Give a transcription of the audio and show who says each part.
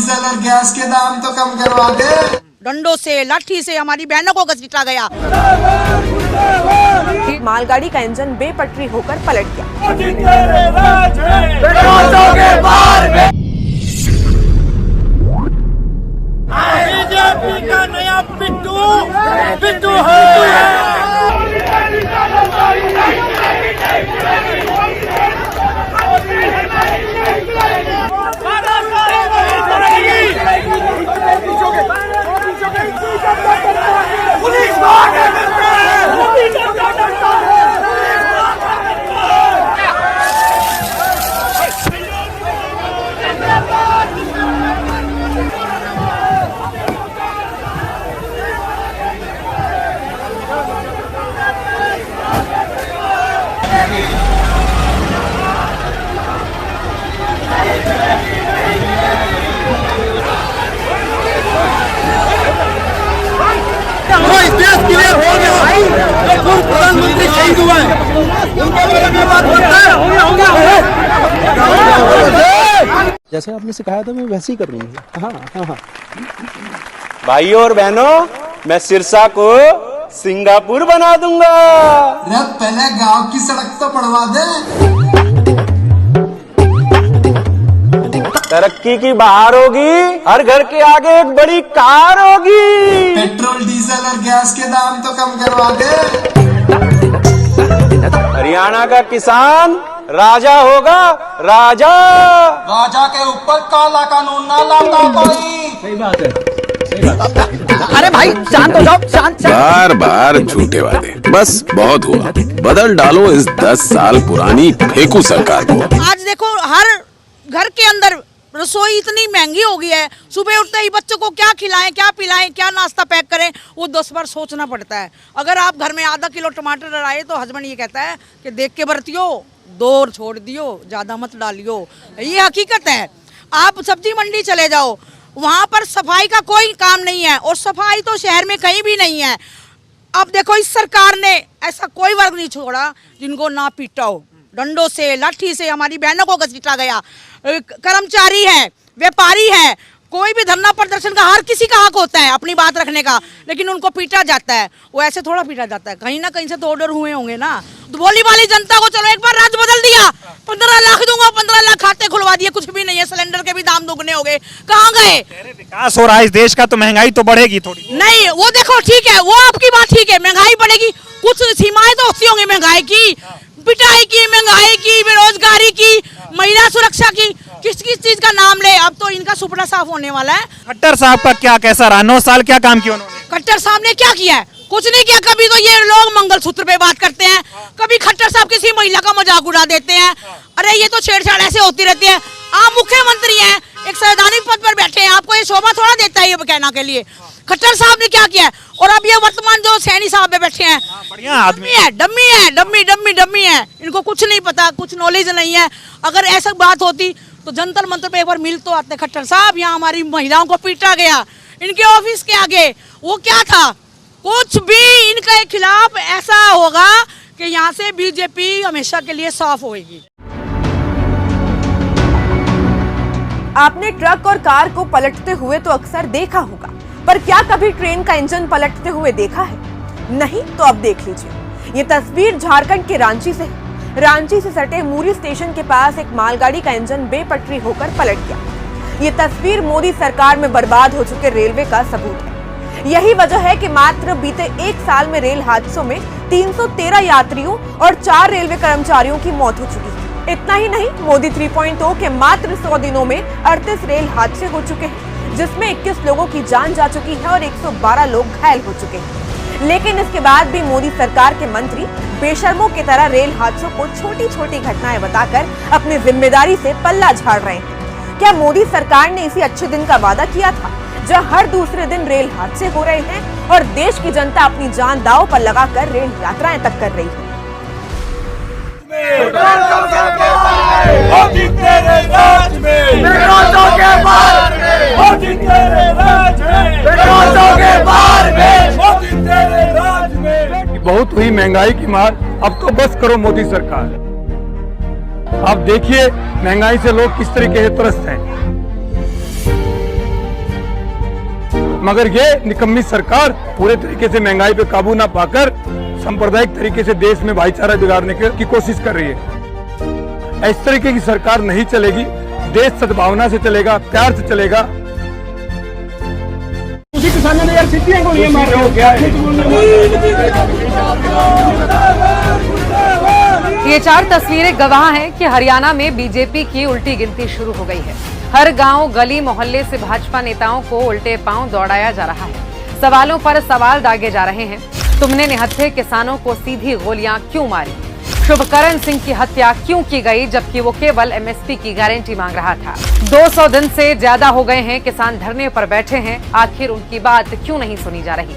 Speaker 1: Diesel और gas के दाम तो कम करवा दे।
Speaker 2: डंडों से लाठी से हमारी बहनों को घसीटा गया।
Speaker 3: मालगाड़ी का इंजन बेपटरी होकर पलट गया।
Speaker 4: बीजेपी का नया पिट्टू है। क्लियर हो गया। जो पूर्व प्रधानमंत्री शहीद हुआ है उनके बारे में बात करता है।
Speaker 5: जैसे आपने सिखाया था मैं वैसे ही कर रही हूँ। हाँ।
Speaker 6: भाइयों और बहनों, मैं सिरसा को सिंगापुर बना दूंगा।
Speaker 1: पहले गांव की सड़क तो पड़वा दे।
Speaker 6: तरक्की की बहार होगी, हर घर के आगे एक बड़ी कार होगी।
Speaker 1: पेट्रोल डीजल और गैस के दाम तो कम करवा दे।
Speaker 6: हरियाणा का किसान राजा होगा, राजा।
Speaker 4: राजा के ऊपर काला कानून ना लाता कोई।
Speaker 5: सही बात है।
Speaker 2: अरे भाई शांत हो जाओ, शांत।
Speaker 7: बार बार झूठे वादे, बस बहुत हुआ। बदल डालो इस 10 साल पुरानी फेंकू सरकार को।
Speaker 2: आज देखो हर घर के अंदर रसोई इतनी महंगी हो गई है। सुबह उठते ही बच्चों को क्या खिलाएं, क्या पिलाएं, क्या नाश्ता पैक करें, वो 10 बार सोचना पड़ता है। अगर आप घर में आधा किलो टमाटर लाए तो हस्बैंड ये कहता है कि देख के बरतियो, 2 छोड़ दियो, ज्यादा मत डालियो। ये हकीकत है। आप सब्जी मंडी चले जाओ, वहां पर सफाई का कोई काम नहीं है, और सफाई तो शहर में कहीं भी नहीं है। अब देखो इस सरकार ने ऐसा कोई वर्ग नहीं छोड़ा जिनको ना पीटा हो। डंडों से लाठी से हमारी बहनों को घसीटा गया। कर्मचारी है, व्यापारी है, कोई भी धरना प्रदर्शन का हर किसी का हक होता है अपनी बात रखने का, लेकिन उनको पीटा जाता है। वो ऐसे थोड़ा पीटा जाता है, कहीं ना कहीं से तो ऑर्डर हुए होंगे ना। तो भोली भाली जनता को चलो एक बार राज बदल दिया, 15 लाख दूंगा, 15 लाख खाते खुलवा दिए, कुछ भी नहीं है। सिलेंडर के भी दाम दुगने हो गए, कहाँ गए?
Speaker 4: विकास हो रहा है इस देश का, तो महंगाई तो बढ़ेगी थोड़ी।
Speaker 2: नहीं, वो देखो ठीक है, वो आपकी बात ठीक है, महंगाई बढ़ेगी, कुछ सीमाएं तो होती होंगी महंगाई की, पिटाई की, महंगाई की, बेरोजगारी की, महिला सुरक्षा की। किस किस चीज का नाम ले, अब तो इनका सुपना साफ होने वाला है।
Speaker 4: खट्टर साहब का क्या कैसा रहा? 9 साल क्या काम किया उन्होंने?
Speaker 2: खट्टर साहब ने क्या किया है? कुछ नहीं किया। कभी तो ये लोग मंगलसूत्र पे बात करते हैं, कभी खट्टर साहब किसी महिला का मजाक उड़ा देते हैं। अरे ये तो छेड़छाड़ ऐसे होती रहती है। आप मुख्यमंत्री हैं, एक संवैधानिक पद पर बैठे हैं, आपको ये शोभा थोड़ा देता है ये कहना के लिए। खट्टर साहब ने क्या किया है? और अब ये वर्तमान जो सैनी साहब में बैठे हैं,
Speaker 4: बढ़िया आदमी
Speaker 2: है, डम्मी है, इनको कुछ नहीं पता, कुछ नॉलेज नहीं है। अगर ऐसा बात होती तो जंतर मंतर पे एक बार मिल तो आते। खट्टर साहब, यहाँ हमारी महिलाओं को पीटा गया, इनके ऑफिस के आगे वो क्या था? कुछ भी इनके खिलाफ ऐसा होगा कि यहाँ से बीजेपी हमेशा के लिए साफ होगी।
Speaker 3: आपने ट्रक और कार को पलटते हुए तो अक्सर देखा होगा, पर क्या कभी ट्रेन का इंजन पलटते हुए देखा है? नहीं तो अब देख लीजिए। ये तस्वीर झारखंड के रांची से है। रांची से सटे मूरी स्टेशन के पास एक मालगाड़ी का इंजन बेपटरी होकर पलट गया। ये तस्वीर मोदी सरकार में बर्बाद हो चुके रेलवे का सबूत है। यही वजह है कि मात्र बीते 1 साल में रेल हादसों में 313 यात्रियों और 4 रेलवे कर्मचारियों की मौत हो चुकी है। इतना ही नहीं, मोदी 3.0 के मात्र 100 दिनों में 38 रेल हादसे हो चुके हैं, जिसमें 21 लोगों की जान जा चुकी है और 112 लोग घायल हो चुके हैं। लेकिन इसके बाद भी मोदी सरकार के मंत्री बेशर्मों की तरह रेल हादसों को छोटी छोटी घटनाएं बताकर अपनी जिम्मेदारी से पल्ला झाड़ रहे हैं। क्या मोदी सरकार ने इसी अच्छे दिन का वादा किया था जहां हर दूसरे दिन रेल हादसे हो रहे हैं और देश की जनता अपनी जान दांव पर लगाकर रेल यात्राएं तक कर रही है?
Speaker 8: बहुत हुई महंगाई की मार, अब तो बस करो मोदी सरकार। अब देखिए महंगाई से लोग किस तरीके से त्रस्त हैं। मगर ये निकम्मी सरकार पूरे तरीके से महंगाई पे काबू ना पाकर सांप्रदायिक तरीके से देश में भाईचारा बिगाड़ने की कोशिश कर रही है। इस तरीके की सरकार नहीं चलेगी। देश सद्भावना से चलेगा, प्यार से चलेगा।
Speaker 4: उसी किसानों ने यार कितनी गोलियां मार रहे हो क्या
Speaker 9: ये 4 तस्वीरें गवाह हैं कि हरियाणा में बीजेपी की उल्टी गिनती शुरू हो गई है। हर गांव, गली, मोहल्ले से भाजपा नेताओं को उल्टे पांव दौड़ाया जा रहा है। सवालों पर सवाल दागे जा रहे हैं। तुमने निहत्थे किसानों को सीधी गोलियां क्यों मारी? शुभकरण सिंह की हत्या क्यों की गई जबकि वो केवल एमएसपी की गारंटी मांग रहा था? 200 दिन से ज्यादा हो गए हैं किसान धरने पर बैठे हैं। आखिर उनकी बात क्यों नहीं सुनी जा रही?